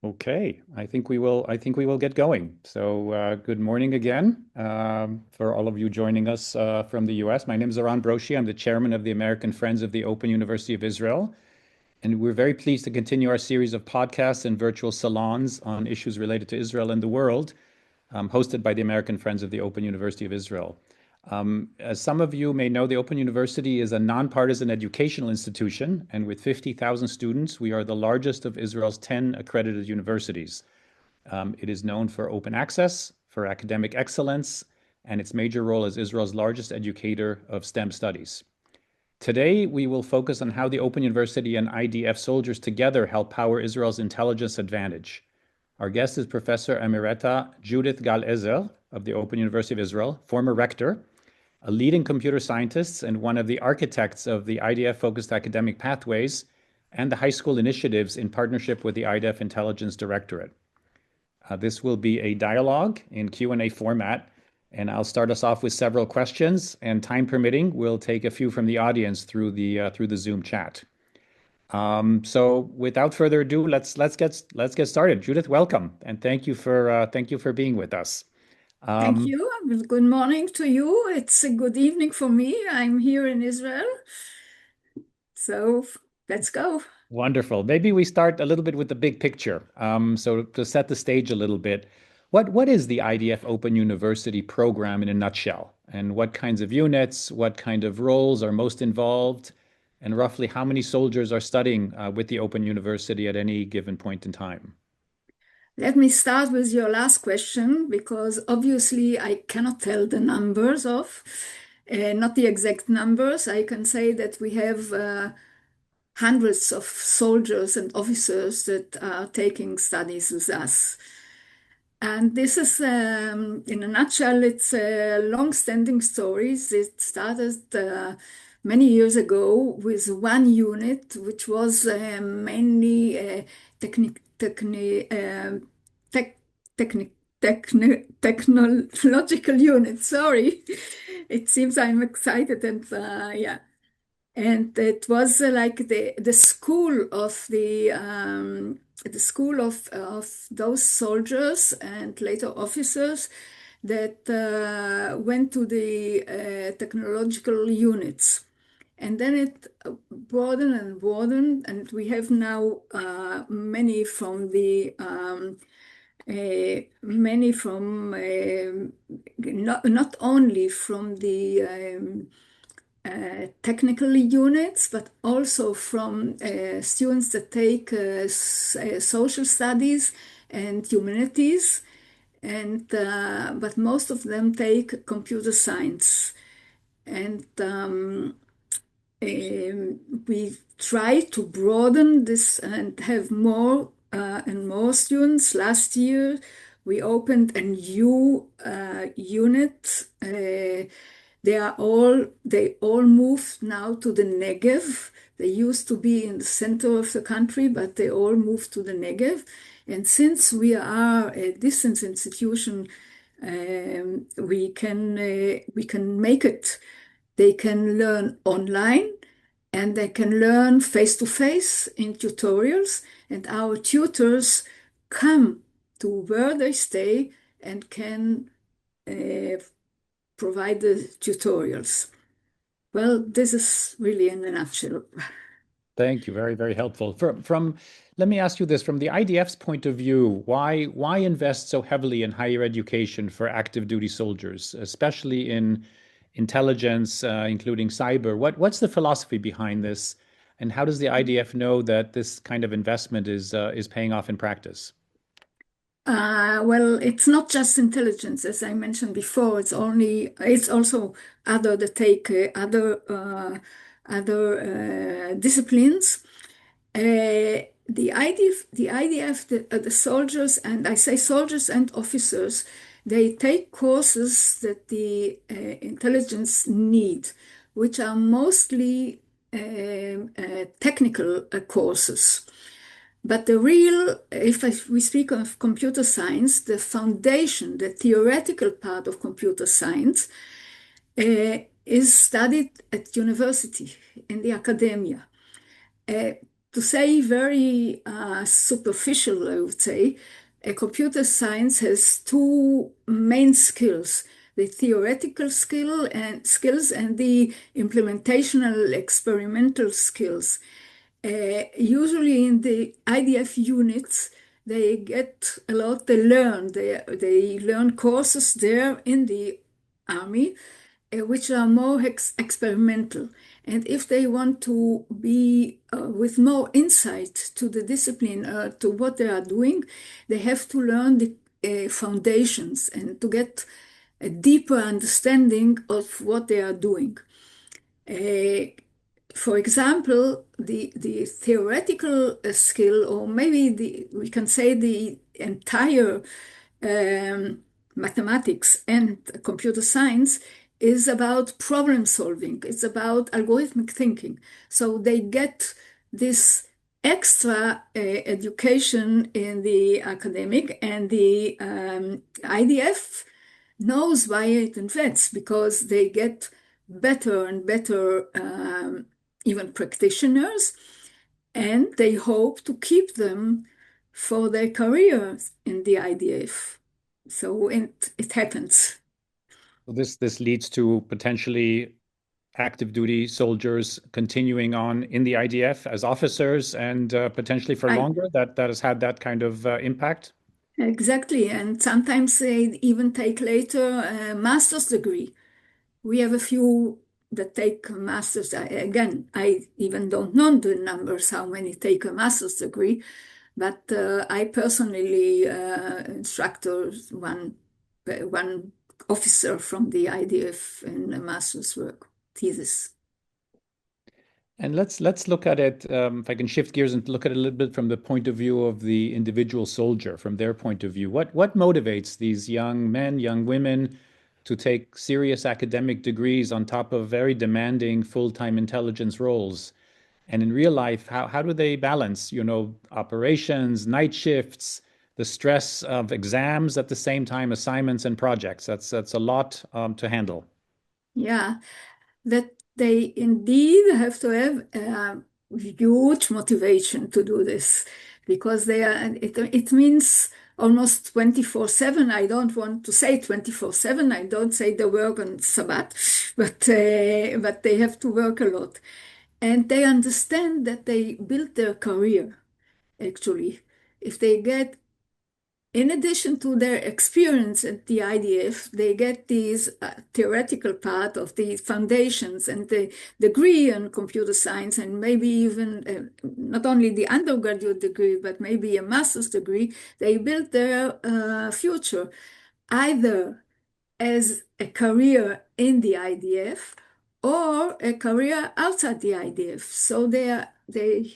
Okay, I think we will get going. Good morning again for all of you joining us from the US. My name is Aran Broshi. I'm the chairman of the American Friends of the Open University of Israel, and we're very pleased to continue our series of podcasts and virtual salons on issues related to Israel and the world, hosted by the American Friends of the Open University of Israel. As some of you may know, the Open University is a nonpartisan educational institution, and with 50,000 students, we are the largest of Israel's 10 accredited universities. It is known for open access, for academic excellence, and its major role as Israel's largest educator of STEM studies. Today, we will focus on how the Open University and IDF soldiers together help power Israel's intelligence advantage. Our guest is Professor Emerita Judith Gal-Ezer of the Open University of Israel, former rector, a leading computer scientist and one of the architects of the IDF-focused academic pathways and the high school initiatives in partnership with the IDF Intelligence Directorate. This will be a dialogue in Q&A format, and I'll start us off with several questions, and time permitting, we'll take a few from the audience through the Zoom chat. So without further ado, let's get started. Judith, welcome, and thank you for being with us. Thank you. Good morning to you. It's a good evening for me. I'm here in Israel. So let's go. Wonderful. Maybe we start a little bit with the big picture. So to set the stage a little bit, what is the IDF Open University program in a nutshell? And what kinds of units, what kind of roles are most involved? And roughly how many soldiers are studying with the Open University at any given point in time? Let me start with your last question because obviously I cannot tell the numbers not the exact numbers. I can say that we have hundreds of soldiers and officers that are taking studies with us. And this is, in a nutshell, it's a long-standing story. It started many years ago with one unit, which was mainly a tech, techni- technological unit. Sorry, it seems I'm excited and yeah. And it was like the school of the school of those soldiers and later officers that went to the technological units. And then it broadened and broadened, and we have now many from not only from the technical units, but also from students that take social studies and humanities, and but most of them take computer science. And we try to broaden this and have more and more students. Last year, we opened a new unit. They all moved now to the Negev. They used to be in the center of the country, but they all moved to the Negev. And since we are a distance institution, we can make it. They can learn online and they can learn face to face in tutorials. And our tutors come to where they stay and can provide the tutorials. Well, this is really in a nutshell. Thank you. Very, very helpful. Let me ask you this, from the IDF's point of view, why invest so heavily in higher education for active duty soldiers, especially in intelligence, including cyber? What's the philosophy behind this, and how does the IDF know that this kind of investment is paying off in practice? Well, it's not just intelligence, as I mentioned before. It's also other that take other disciplines. The soldiers, and I say soldiers and officers, they take courses that the intelligence need, which are mostly technical courses. But if we speak of computer science, the foundation, the theoretical part of computer science is studied at university, in the academia. to say very superficial, I would say, computer science has two main skills: the theoretical skills and the implementational experimental skills. Usually in the IDF units, they get a lot, they learn courses there in the army, which are more experimental. And if they want to be with more insight to the discipline, to what they are doing, they have to learn the foundations and to get a deeper understanding of what they are doing. Uh, for example, the theoretical skill, or maybe we can say the entire um, mathematics and computer science is about problem solving. It's about algorithmic thinking. So they get this extra education in the academic, and the IDF knows why it invents, because they get better and better even practitioners, and they hope to keep them for their careers in the IDF. So it happens. So this leads to potentially active duty soldiers continuing on in the IDF as officers and potentially for I longer. That has had that kind of impact. Exactly, and sometimes they even take later a master's degree. We have a few that take a master's. Again, I even don't know the numbers, how many take a master's degree, but I personally instructor one officer from the IDF in a master's work thesis. And let's look at it. If I can shift gears and look at it a little bit from the point of view of the individual soldier, from their point of view. What motivates these young men, young women to take serious academic degrees on top of very demanding full-time intelligence roles? And in real life, how do they balance, operations, night shifts, the stress of exams at the same time, assignments and projects? That's a lot to handle. Yeah, that they indeed have to have huge motivation to do this, because it means almost 24/7. I don't want to say 24/7. I don't say they work on Sabbath, but they have to work a lot. And they understand that they build their career, actually. If they get In addition to their experience at the IDF, they get these theoretical part of the foundations and the degree in computer science, and maybe even not only the undergraduate degree, but maybe a master's degree. They build their future either as a career in the IDF or a career outside the IDF. So they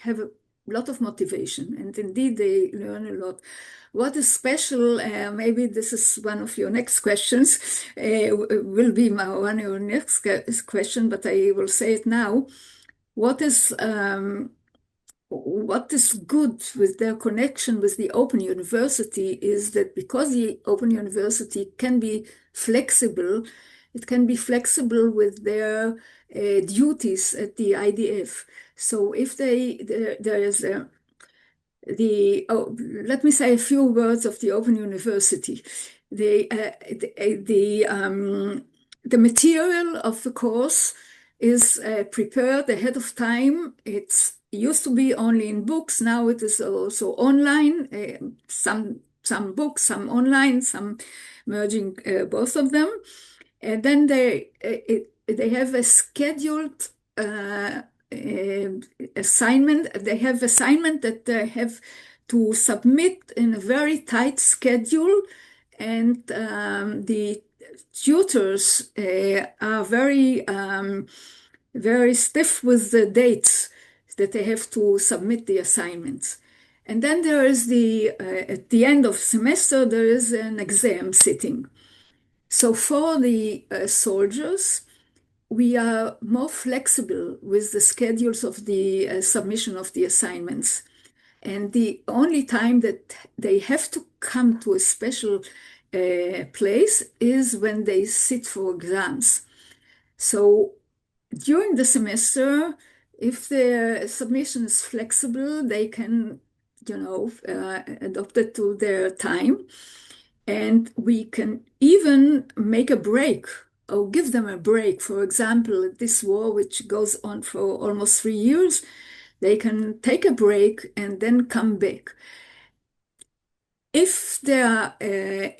have a lot of motivation, and indeed they learn a lot. What is special, maybe this is one of your next questions, one of your next question, but I will say it now. What is what is good with their connection with the Open University is that because the Open University can be flexible, it can be flexible with their duties at the IDF. So if there is let me say a few words of the Open University. The material of the course is prepared ahead of time. It used to be only in books. Now it is also online. Some books, some online, some merging both of them. And then they have a scheduled assignment. They have assignment that they have to submit in a very tight schedule, and the tutors are very stiff with the dates that they have to submit the assignments. And then there is at the end of semester, there is an exam sitting. So for the soldiers, we are more flexible with the schedules of the submission of the assignments. And the only time that they have to come to a special place is when they sit for exams. So during the semester, If their submission is flexible, they can, adopt it to their time. And we can even make a break or give them a break. For example, this war, which goes on for almost 3 years, they can take a break and then come back. If there are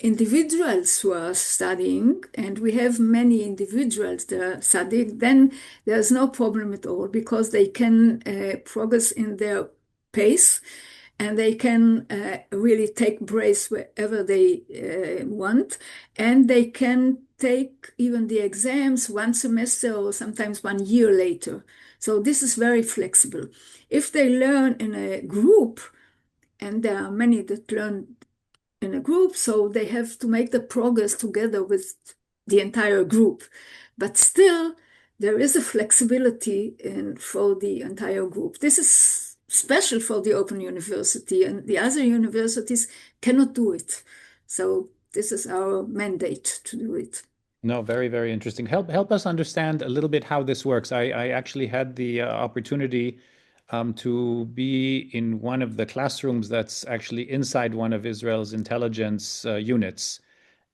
individuals who are studying, and we have many individuals that are studying, then there's no problem at all because they can progress in their pace and they can really take breaks wherever they want, and they can take even the exams one semester or sometimes 1 year later. So this is very flexible. If they learn in a group, and there are many that learn in a group, so they have to make the progress together with the entire group. But still, there is a flexibility for the entire group. This is special for the Open University, and the other universities cannot do it. So this is our mandate to do it. No, very, very interesting. Help us understand a little bit how this works. I actually had the opportunity to be in one of the classrooms that's actually inside one of Israel's intelligence units.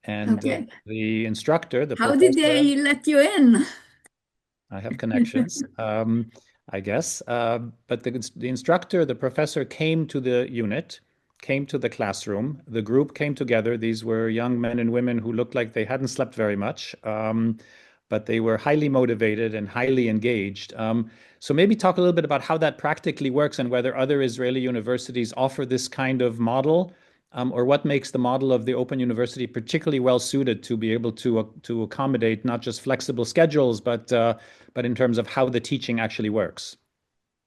And Okay. the instructor, the How did professor, they let you in? I have connections, I guess. But the instructor, the professor came to the unit, came to the classroom. The group came together. These were young men and women who looked like they hadn't slept very much, but they were highly motivated and highly engaged. So maybe talk a little bit about how that practically works and whether other Israeli universities offer this kind of model, or what makes the model of the Open University particularly well suited to be able to accommodate not just flexible schedules, but in terms of how the teaching actually works.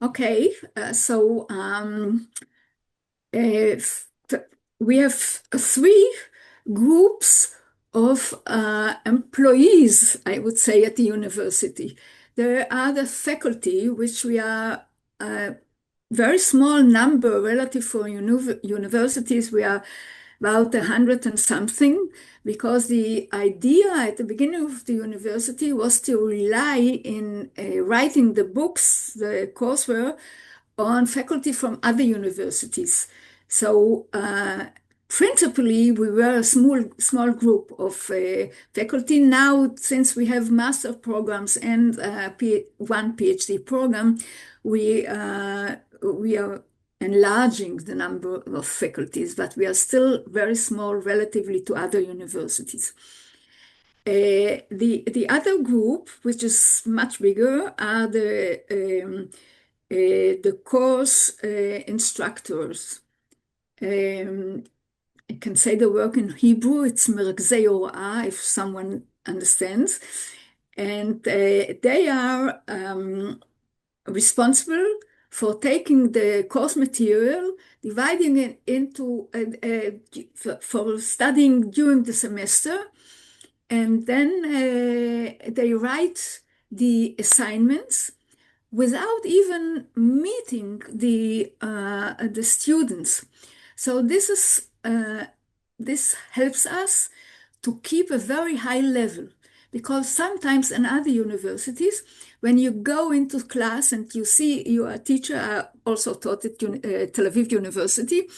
Okay, if we have three groups of employees, I would say, at the university. There are the faculty, which we are a very small number relative for universities. We are about 100 and something, because the idea at the beginning of the university was to rely in writing the books, the coursework, on faculty from other universities. So principally, we were a small group of faculty. Now, since we have master programs and one PhD program, we are enlarging the number of faculties, but we are still very small relatively to other universities. The other group, which is much bigger, are the course instructors. I can say the word in Hebrew, it's מרכזי הוראה, if someone understands. And they are responsible for taking the course material, dividing it into, for studying during the semester, and then they write the assignments without even meeting the students. So this helps us to keep a very high level, because sometimes in other universities, when you go into class and you see your teacher, I also taught at Tel Aviv University,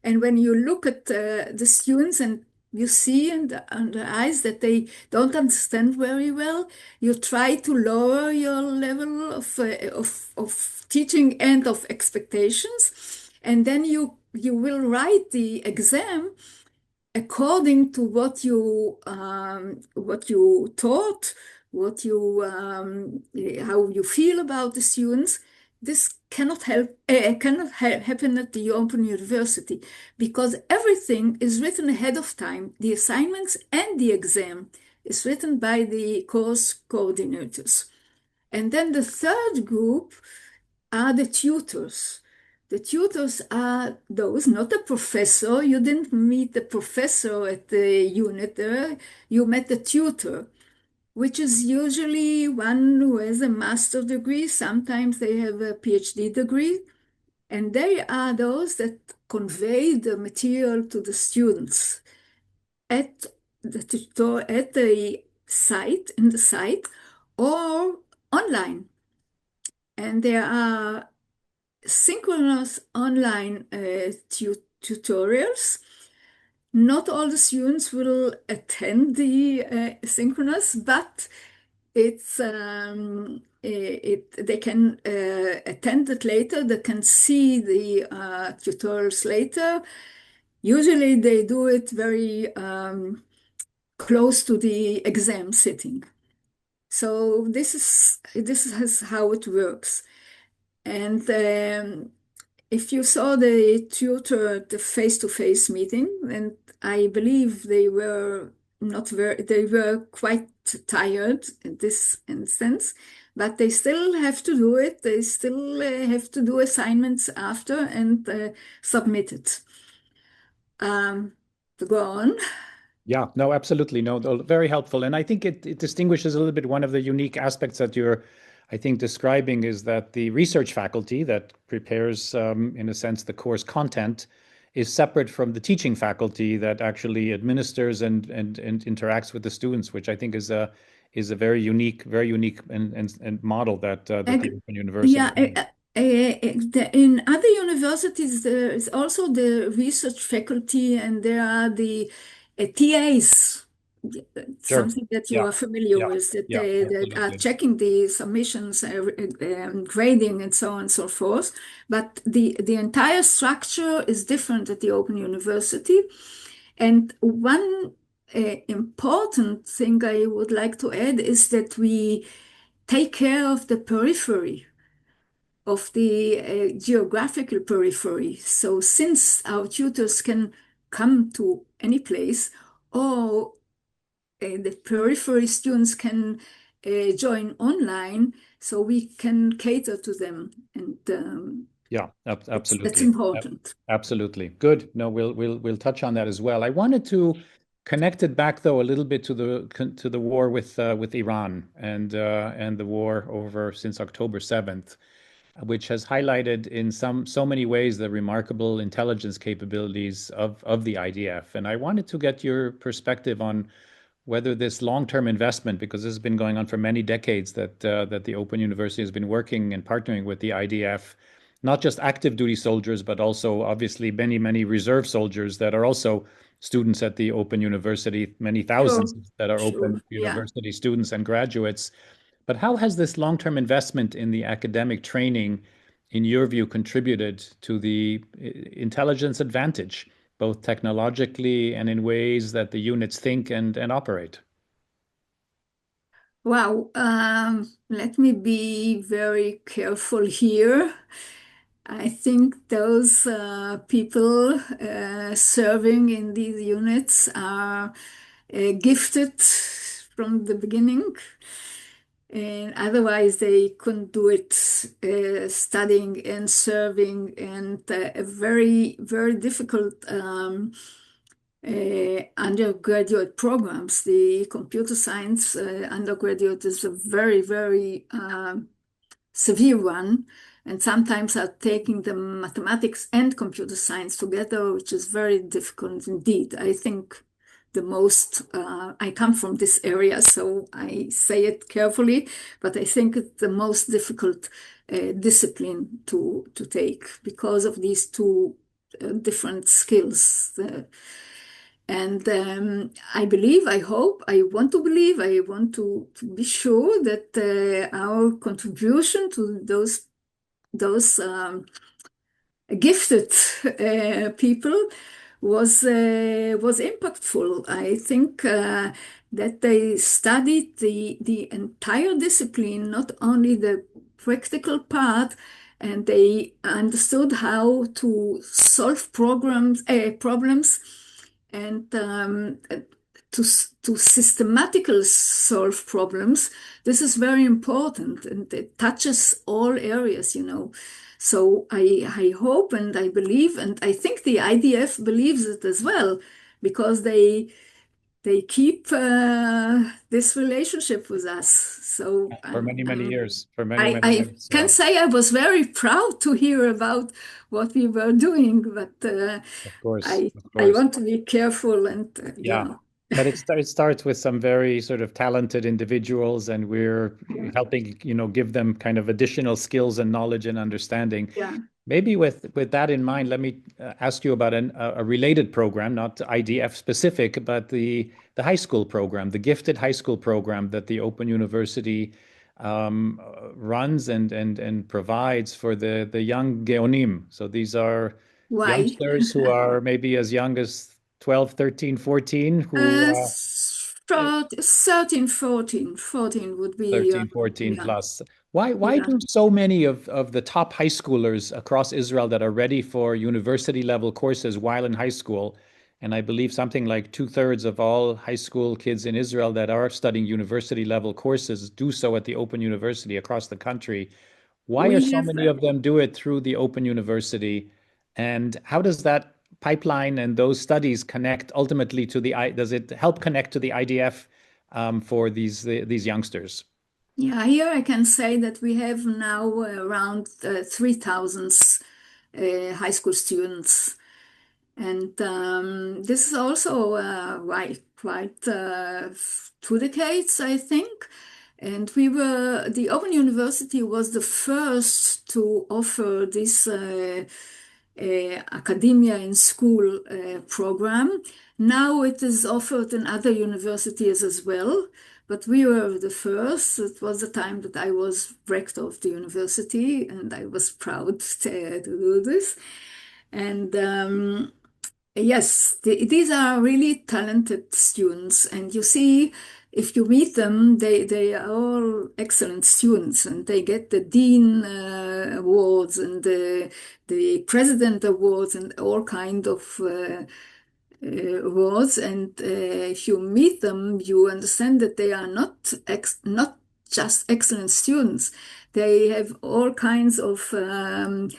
and when you look at the students and you see in their eyes that they don't understand very well, you try to lower your level of teaching and of expectations, and then you will write the exam according to what you taught, how you feel about the students. This cannot happen at the Open University, because everything is written ahead of time. The assignments and the exam is written by the course coordinators. And then the third group are the tutors. The tutors are those, not the professor. You didn't meet the professor at the unit there. You met the tutor, which is usually one who has a master's degree. Sometimes they have a PhD degree. And they are those that convey the material to the students at the tutor, at the site, in the site, or online. and there are synchronous online tutorials. Not all the students will attend the synchronous, but they can attend it later. They can see the tutorials later. Usually, they do it very close to the exam sitting. So this is how it works. And if you saw the tutor at the face-to-face meeting, and I believe they were not very, they were quite tired in this instance, but they still have to do it. They still have to do assignments after and submit it. To go on. Yeah, no, absolutely. No, very helpful. And I think it distinguishes a little bit one of the unique aspects that you're, I think, describing is that the research faculty that prepares, in a sense, the course content is separate from the teaching faculty that actually administers and interacts with the students, which I think is a very unique and model that the Open University Yeah, has. in other universities, there is also the research faculty, and there are the TAs, Sure. something that you Yeah. are familiar Yeah. with, Yeah. that are Absolutely. checking the submissions, grading, and so on and so forth. But the entire structure is different at the Open University. And one important thing I would like to add is that we take care of the periphery, of the geographical periphery. So since our tutors can come to any place, or the periphery students can join online, so we can cater to them, and Yeah, that's absolutely. important. Absolutely. Good. No, we'll touch on that as well. I wanted to connect it back though a little bit to the war with Iran and the war over since October 7th, which has highlighted in so many ways the remarkable intelligence capabilities of the IDF. And I wanted to get your perspective on whether this long-term investment, because this has been going on for many decades, that the Open University has been working and partnering with the IDF, not just active duty soldiers, but also obviously many reserve soldiers that are also students at the Open University, many thousands Sure, that are Open sure, yeah. University students and graduates. But how has this long-term investment in the academic training, in your view, contributed to the intelligence advantage, both technologically and in ways that the units think and operate? Wow, let me be very careful here. I think those people serving in these units are gifted from the beginning, and otherwise they couldn't do it. Studying and serving, and a very difficult undergraduate programs. The computer science undergraduate is a very severe one, and sometimes are taking the mathematics and computer science together, which is very difficult indeed. I think I come from this area, so I say it carefully, but I think it's the most difficult discipline to take because of these two different skills. And I believe, I hope, I want to believe, I want to be sure that our contribution to those gifted people was impactful. I think that they studied the entire discipline, not only the practical part, and they understood how to solve problems, and to systematically solve problems. This is very important, and it touches all areas, you know. So I hope and I believe, and I think the IDF believes it as well, because they keep this relationship with us. So For many years, for many I years. can say I was very proud to hear about what we were doing, but Of course, I of I course. want to be careful, and Yeah. But it starts with some very sort of talented individuals, and we're Yeah, helping, give them kind of additional skills and knowledge and understanding. yeah. Maybe with that in mind, let me ask you about a related program, not IDF specific, but the high school program, the gifted high school program that the Open University runs and provides for the young Geonim. So these are Why? youngsters who are maybe as young as 12, 13, 14, who 13, 14. 14 would be, 13, 14 yeah, plus. Why yeah. do so many of the top high schoolers across Israel that are ready for university level courses while in high school, and I believe something like two-thirds of all high school kids in Israel that are studying university level courses do so at the Open University across the country. Why are We so have, many of them do it through the Open University? And how does that pipeline and those studies connect ultimately to does it help connect to the IDF for these youngsters? yeah, here I can say that we have now around 3,000 high school students. And this is also quite 2 decades, I think. And the Open University was the first to offer this academia in school program. Now it is offered in other universities as well, but we were the first. It was the time that I was rector of the university, and I was proud to do this. And yes, these are really talented students, and you see, if you meet them, they are all excellent students, and they get the dean awards and the president awards and all kind of awards. And if you meet them, you understand that they are not just excellent students. They have all kinds of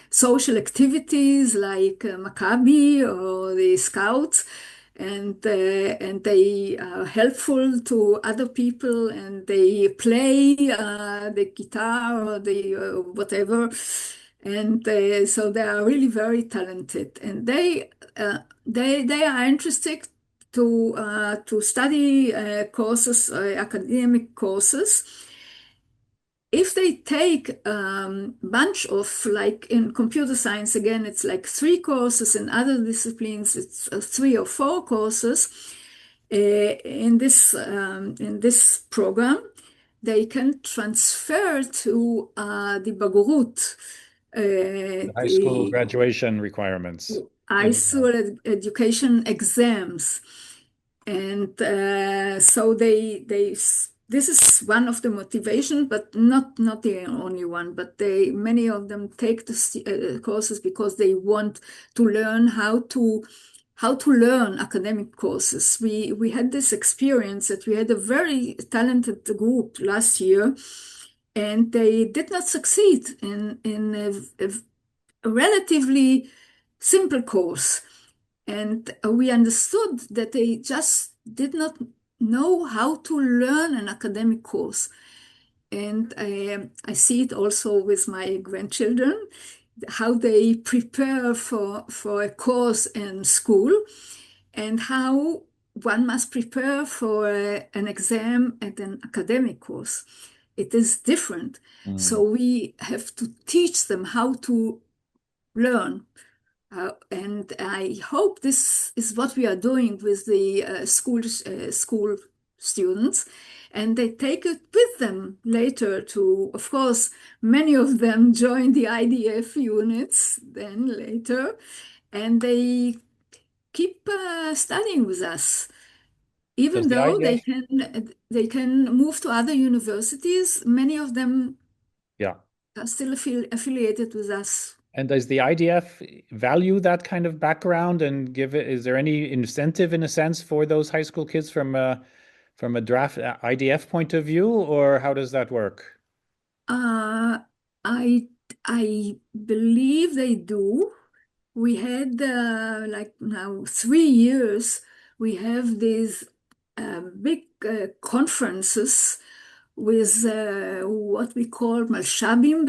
social activities like Maccabi or the Scouts, and they are helpful to other people, and they play the guitar or the whatever. And so they are really very talented, and they are interested to study courses, academic courses. If they take bunch of, like in computer science, again, it's like 3 courses. In other disciplines, it's 3 or 4 courses. In this program, they can transfer to the Bagurut, The high school the graduation requirements. high In school education exams. And so this is one of the motivation, but not the only one. But many of them take the courses because they want to learn how to learn academic courses. We had this experience that we had a very talented group last year, and they did not succeed in a relatively simple course. And we understood that they just did not know how to learn an academic course. And I see it also with my grandchildren, how they prepare for a course in school, and how one must prepare for an exam at an academic course. It is different. So Mm. we have to teach them how to learn. And I hope this is what we are doing with the school students, and they take it with them later to, of course, many of them join the IDF units then later, and they keep studying with us, Does even the though IDF? they can move to other universities. Many of them Yeah. are still affiliated with us. And does the IDF value that kind of background and give it, is there any incentive in a sense for those high school kids from a draft IDF point of view, or how does that work? Uh, I I believe they do. We had like now 3 years. We have these big conferences with what we call malshabim,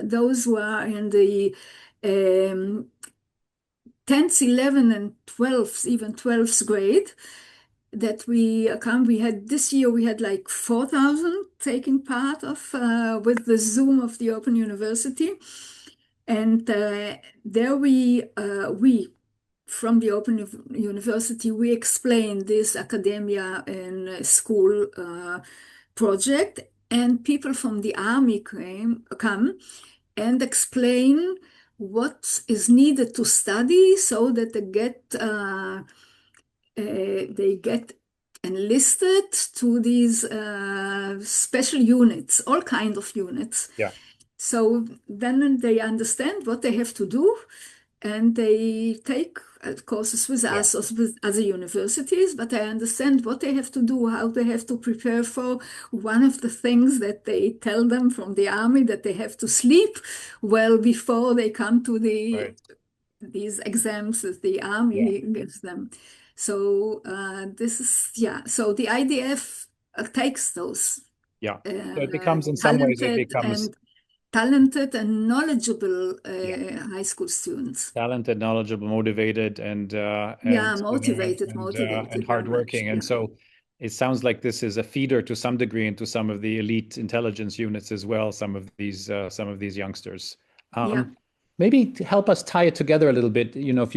those who are in the um, 10th, 11th, and 12th, even 12th grade. that we come. We had this year, we had like 4,000 taking part of with the Zoom of the Open University. And there we from the Open University, we explained this academia and school project, and people from the army come and explain what is needed to study so that they get enlisted to these special units, all kind of units. Yeah. So then they understand what they have to do, and they take courses with Yeah. us or with other universities, but I understand what they have to do, how they have to prepare for. One of the things that they tell them from the army, that they have to sleep well before they come to Right. these exams that the Yeah. army gives them. So this is, yeah, so the IDF takes those Yeah. So it becomes, in some ways, it talented becomes and talented and knowledgeable yeah, high school students. talented, knowledgeable, motivated, Yeah, and you know, and motivated very much. hardworking. And Yeah, so it sounds like this is a feeder to some degree into some of the elite intelligence units as well. Some of these youngsters. yeah. Maybe to help us tie it together a little bit. You know, if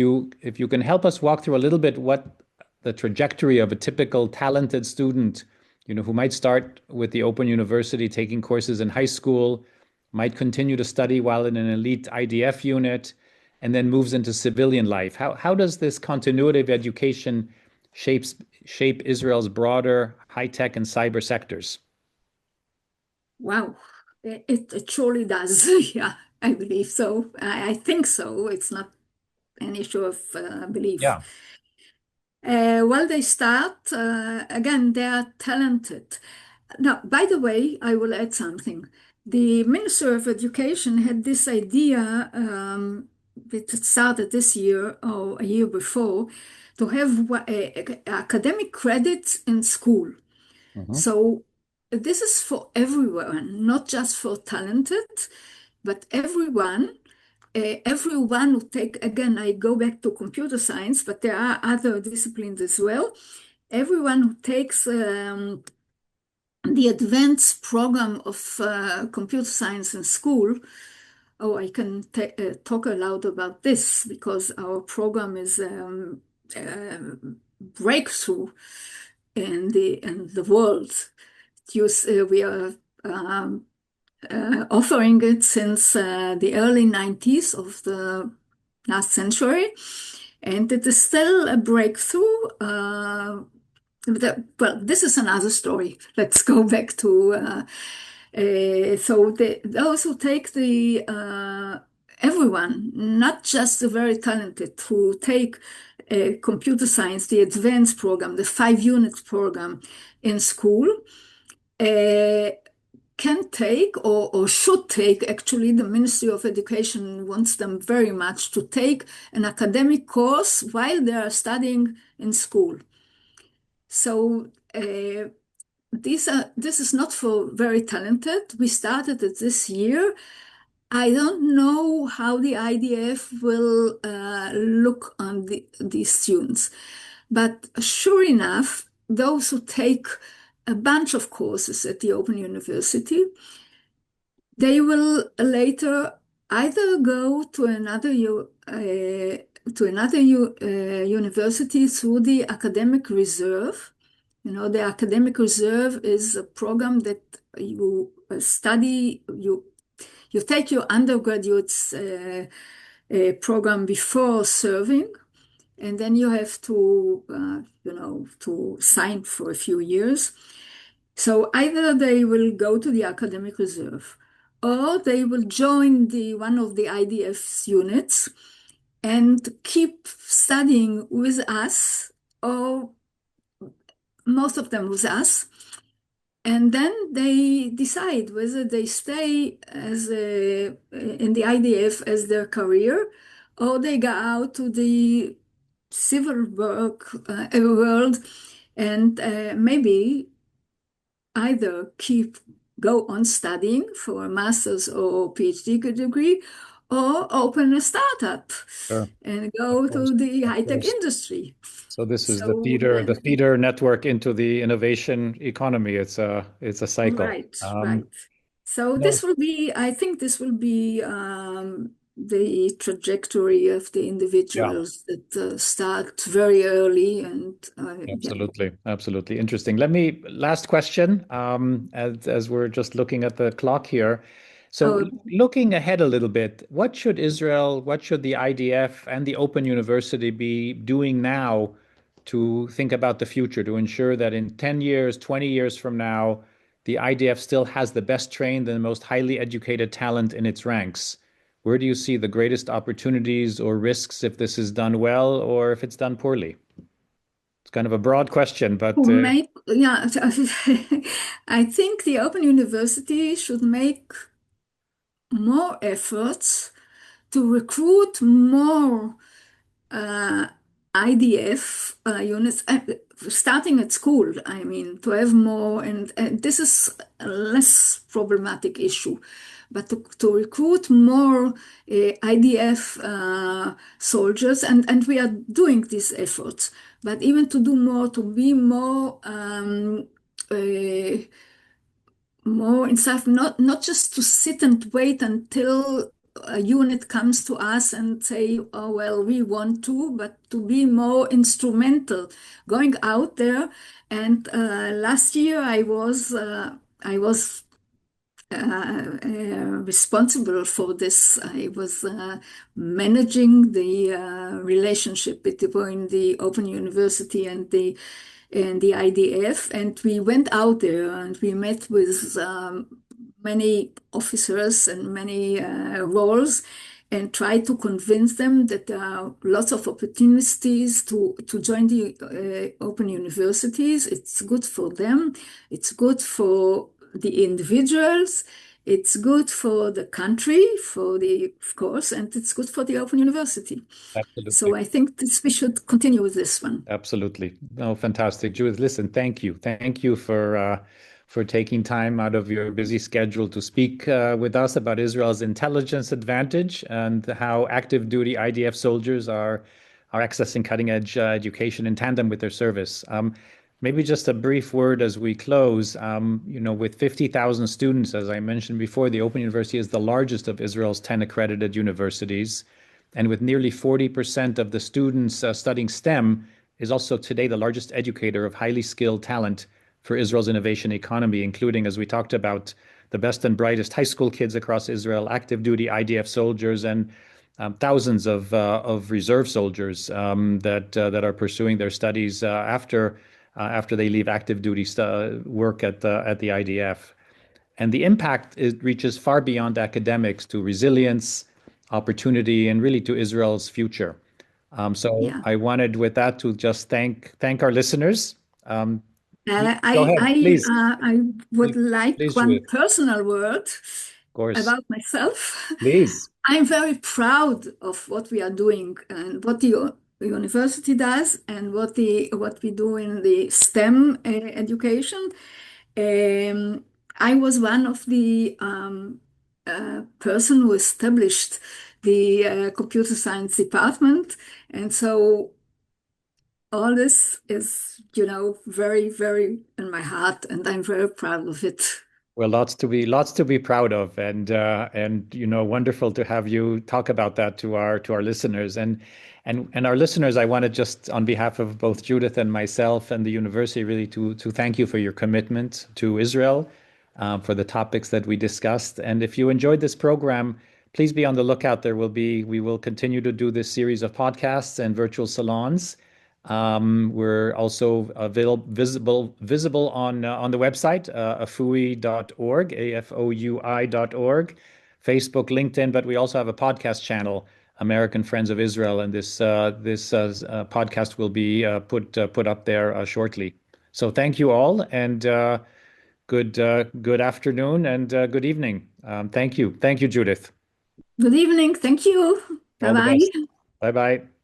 you can help us walk through a little bit what the trajectory of a typical talented student, you know, who might start with the Open University taking courses in high school, might continue to study while in an elite IDF unit, and then moves into civilian life. How does this continuity of education shape Israel's broader high tech and cyber sectors? Wow. It surely does. Yeah, I believe so. I think so. It's not an issue of belief. Yeah. Well, they start, again, they are talented. Now, by the way, I will add something. The Minister of Education had this idea, it started this year or a year before, to have academic credits in school. Mhm. So this is for everyone, not just for talented, but everyone who take, again, I go back to computer science, but there are other disciplines as well. Everyone who takes the advanced program of computer science in school. Oh, I can talk aloud about this because our program is breakthrough in the world. We are um, offering it since the early 90s of the last century, and it is still a breakthrough. Well, this is another story. Let's go back to those who take the everyone, not just the very talented, who take computer science, the advanced program, the 5 unit program in school. Can take or should take, actually, the Ministry of Education wants them very much to take an academic course while they are studying in school. So this is not for very talented. We started it this year. I don't know how the IDF will look on these students, but sure enough, those who take a bunch of courses at the Open University, they will later either go to another university through the academic reserve. You know, the academic reserve is a program that you study, you take your undergraduate's program before serving, and then you have to, to sign for a few years. So either they will go to the academic reserve, or they will join one of the IDF's units and keep studying with us, or most of them with us. And then they decide whether they stay in the IDF as their career, or they go out to the civil world and maybe either go on studying for a master's or PhD degree, or open a startup Sure. and Of go course. to the Of high-tech course. industry. So this is So, the feeder network into the innovation economy. It's a cycle. right, right. So No, this will be, I think this will be the trajectory of the yeah. individuals that start very early and yeah. Absolutely. Absolutely. Interesting. Last question, as we're just looking at the clock here. So Oh, looking ahead a little bit, what should the IDF and the Open University be doing now to think about the future, to ensure that in 10 years, 20 years from now, the IDF still has the best trained and most highly educated talent in its ranks? Where do you see the greatest opportunities or risks if this is done well or if it's done poorly? It's kind of a broad question, to but make, yeah, I think the Open University should make more efforts to recruit more uh, IDF units, starting at school, I mean, to have more, and this is a less problematic issue, but to recruit more IDF soldiers, and we are doing these efforts, but even to do more, to be uh, more in stuff, not just to sit and wait until a unit comes to us and say, oh, well, we want to, but to be more instrumental, going out there. And last year I was responsible for this. I was managing the relationship between the Open University and the IDF, and we went out there and we met with many officers and many roles and tried to convince them that there are lots of opportunities to join the open universities. It's good for them. It's good for the individuals. It's good for the country, of course, and it's good for the Open University. So absolutely. I think we should continue with this one. Absolutely. No, fantastic. Judith, listen, thank you. Thank you for taking time out of your busy schedule to speak with us about Israel's intelligence advantage and how active duty IDF soldiers are accessing cutting edge education in tandem with their service. Maybe just a brief word as we close. With 50,000 students, as I mentioned before, the Open University is the largest of Israel's 10 accredited universities. And with nearly 40% of the students studying STEM, is also today the largest educator of highly skilled talent for Israel's innovation economy, including, as we talked about, the best and brightest high school kids across Israel, active duty IDF soldiers, and thousands of reserve soldiers that are pursuing their studies after they leave active duty work at the IDF. And the impact reaches far beyond academics to resilience, opportunity, and really to Israel's future. So Yeah. I wanted with that to just thank our listeners. Um, Uh, Go I, ahead, I, please. I would Please, like please, one Judith. personal word Of course. about myself. Please. I'm very proud of what we are doing and what the university does and what we do in the STEM education. Um, I was one of the person who established the computer science department, and so all this is, very, very in my heart, and I'm very proud of it. Well, lots to be proud of, and wonderful to have you talk about that to our listeners and our listeners. I want to just, on behalf of both Judith and myself and the university, really to thank you for your commitment to Israel, for the topics that we discussed. And if you enjoyed this program, please be on the lookout. We will continue to do this series of podcasts and virtual salons. We're also visible on the website, afoui.org, afoui.org, Facebook, LinkedIn, but we also have a podcast channel, American Friends of Israel, and this podcast will be put up there shortly. So thank you all, and good afternoon and good evening. Thank you, Judith. Good evening. Thank you. Bye All the best. bye. Bye bye.